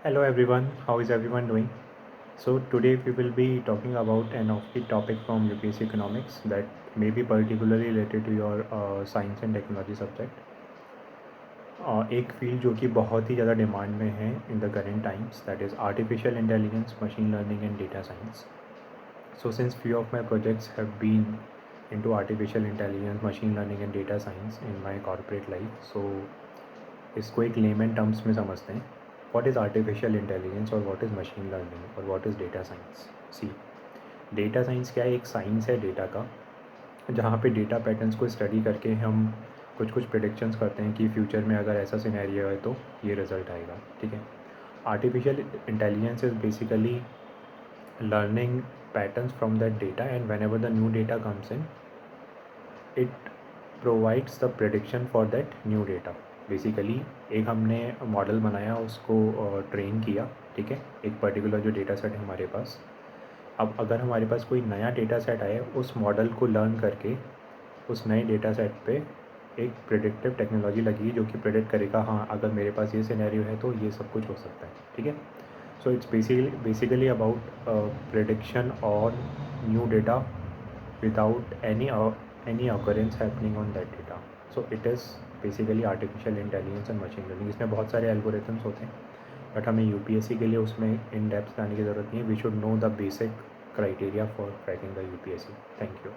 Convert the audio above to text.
Hello everyone, how is everyone doing? So today we will be talking about an off-beat topic from UPSC Economics that may be particularly related to your science and technology subject. एक field जो कि बहुत ही ज़्यादा demand में है in the current times, that is artificial intelligence, machine learning and data science. So since few of my projects have been into artificial intelligence, machine learning and data science in my corporate life, so इसको एक lemon terms में समझते हैं. What is artificial intelligence और what is machine learning और what is data science. See, data science क्या है? एक साइंस है डेटा का, जहाँ पे डेटा पैटर्न्स को स्टडी करके हम कुछ कुछ प्रिडिक्शंस करते हैं कि फ्यूचर में अगर ऐसा सिनेरियो है तो ये रिज़ल्ट आएगा. ठीक है. Artificial intelligence is basically learning patterns from that data, and whenever the new data comes in, it provides the prediction for that new data. Basically एक हमने मॉडल बनाया, उसको ट्रेन किया. ठीक है. एक पर्टिकुलर जो डेटा सेट है हमारे पास, अब अगर हमारे पास कोई नया डेटा सेट आए, उस मॉडल को लर्न करके उस नए डेटा सेट पे एक प्रिडिक्टिव टेक्नोलॉजी लगी जो कि प्रिडिक्ट करेगा, हाँ अगर मेरे पास ये सिनेरियो है तो ये सब कुछ हो सकता है. ठीक है. So it's basically about prediction or new data without any occurrence happening on that data. So it is basically artificial intelligence and machine learning. इसमें बहुत सारे algorithms होते हैं, बट हमें यूपीएससी के लिए उसमें इन डेप्थ जाने की ज़रूरत नहीं है. We should know the basic criteria for cracking the UPSC. Thank you.